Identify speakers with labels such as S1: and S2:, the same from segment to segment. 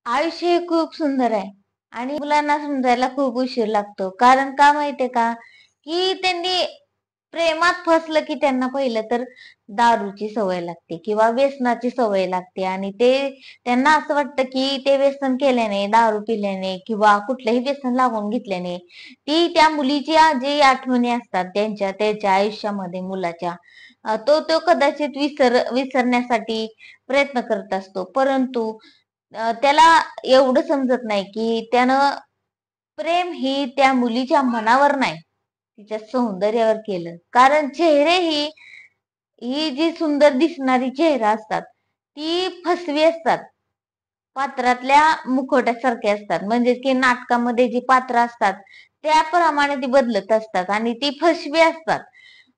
S1: आयुष्य हे खूप सुंदर आहे आणि मुलांना समजायला खूप उशीर लागतो. कारण का माहितीये का? की त्यांनी प्रेमात फसलं की त्यांना पहिलं तर दारूची सवय लागते किंवा व्यसनाची सवय लागते आणि ते त्यांना असं वाटतं की ते व्यसन केल्याने, दारू पिल्याने किंवा कुठलंही व्यसन लागून घेतल्याने त्या मुलीच्या जी आठवणी असतात त्याच्या आयुष्यामध्ये मुलाच्या तो तो कदाचित विसरण्यासाठी प्रयत्न करत असतो. परंतु त्याला एवढं समजत नाही की त्यानं प्रेम ही त्या मुलीच्या मनावर नाही, तिच्या सौंदर्यावर केलं. कारण चेहरे ही जी सुंदर दिसणारी चेहरा असतात, ती फसवी असतात. पात्रातल्या मुखवट्यासारखे असतात. म्हणजे की नाटकामध्ये जी पात्र असतात, त्याप्रमाणे ती बदलत असतात आणि ती फसवी असतात.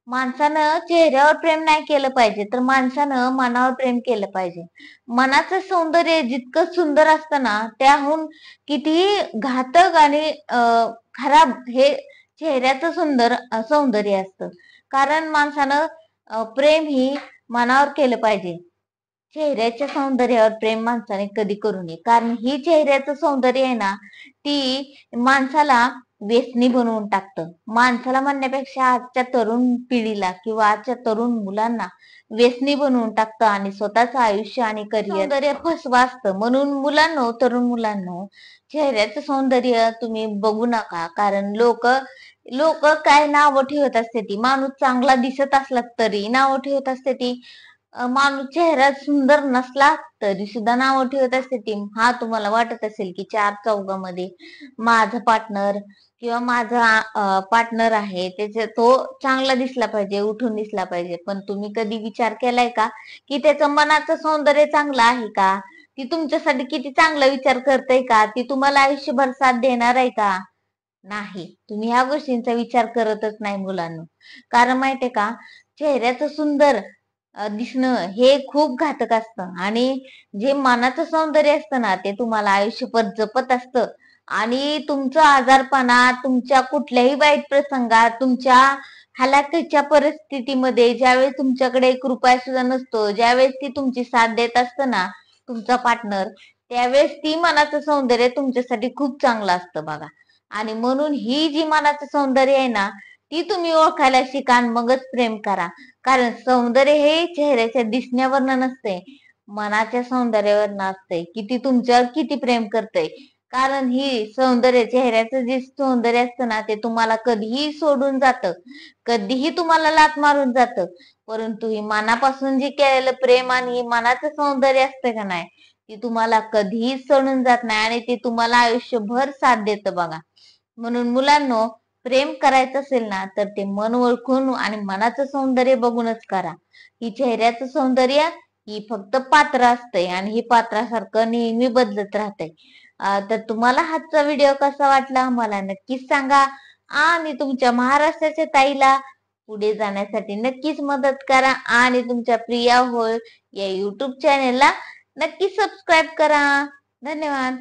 S1: माणसानं चेहऱ्यावर प्रेम नाही केलं पाहिजे, तर माणसानं मनावर प्रेम केलं पाहिजे. मनाचं सौंदर्य जितकं सुंदर असतं ना, त्याहून कितीही घातक आणि खराब हे चेहऱ्याचं सौंदर्य असतं. कारण माणसानं प्रेम ही मनावर केलं पाहिजे. चेहऱ्याच्या सौंदर्यावर प्रेम माणसाने कधी करू नये. कारण ही चेहऱ्याचं सौंदर्य आहे ना, ती माणसाला व्यसनी बनवून टाकतं. माणसाला म्हणण्यापेक्षा आजच्या तरुण पिढीला किंवा आजच्या तरुण मुलांना व्यसनी बनवून टाकतं आणि स्वतःचं आयुष्य आणि करिअर सौंदर्य फसवा असतं. म्हणून तरुण मुलांनो, चेहऱ्याचं सौंदर्य तुम्ही बघू नका. कारण लोक लोक काय नावं ठेवत असते ती. माणूस चांगला दिसत असला तरी नावं ठेवत असते ती. माणूस चेहरा सुंदर नसला तरी सुद्धा नावं ठेवत असते ती. हा तुम्हाला वाटत असेल की चार चौघामध्ये माझा पार्टनर किंवा माझा पार्टनर आहे त्याच्या तो चांगला दिसला पाहिजे, उठून दिसला पाहिजे. पण तुम्ही कधी विचार केलाय का की त्याचं मनाचं सौंदर्य चांगलं आहे का? ती तुमच्यासाठी किती चांगला विचार करते का? ती तुम्हाला आयुष्यभर साथ देणार आहे का? नाही. तुम्ही ह्या गोष्टींचा विचार करतच नाही मुलांनो. कारण माहितीये का? चेहऱ्याचं सुंदर दिसणं हे खूप घातक असतं आणि जे मनाचं सौंदर्य असतं ना, ते तुम्हाला आयुष्यभर जपत असतं आणि तुमचं आजारपणा, तुमच्या कुठल्याही वाईट प्रसंगात, तुमच्या हलाखीच्या परिस्थितीमध्ये ज्यावेळेस तुमच्याकडे एक रुपया सुद्धा नसतो, ज्यावेळेस ती तुमची साथ देत असतं ना, तुमचा पार्टनर, त्यावेळेस ती मनाचं सौंदर्य तुमच्यासाठी खूप चांगलं असतं बघा. आणि म्हणून ही जी मनाचं सौंदर्य आहे ना, ती तुम्ही ओळखायला शिका आणि मगच प्रेम करा. कारण सौंदर्य हे चेहऱ्याच्या दिसण्यावरनं नसते, मनाच्या सौंदर्यावरनं असते. की ती तुमच्यावर किती प्रेम करते. कारण ही सौंदर्य चेहऱ्याचं जे सौंदर्य असतं ना, ते तुम्हाला कधीही सोडून जातं. कधीही तुम्हाला लाथ मारून जातं. परंतु ही मनापासून जे केलेलं प्रेम आणि हे मनाचं सौंदर्य असतं का नाही, ती तुम्हाला कधीही सोडून जात नाही आणि ते तुम्हाला आयुष्यभर साथ देतं बघा. म्हणून मुलांनो, प्रेम करायचं असेल ना तर ते मन ओळखून आणि मनाचं सौंदर्य बघूनच करा. ही चेहऱ्याचं सौंदर्य ही फक्त पात्र असतंय आणि ही पात्रासारखं नेहमी बदलत राहतंय. तर तुम्हाला आजचा व्हिडिओ कसा वाटला मला नक्कीच सांगा आणि तुमच्या महाराष्ट्राच्या ताईला पुढे जाण्यासाठी नक्कीच मदत करा आणि तुमच्या प्रिया होळ या युट्यूब चॅनेलला नक्की सबस्क्राईब करा. धन्यवाद.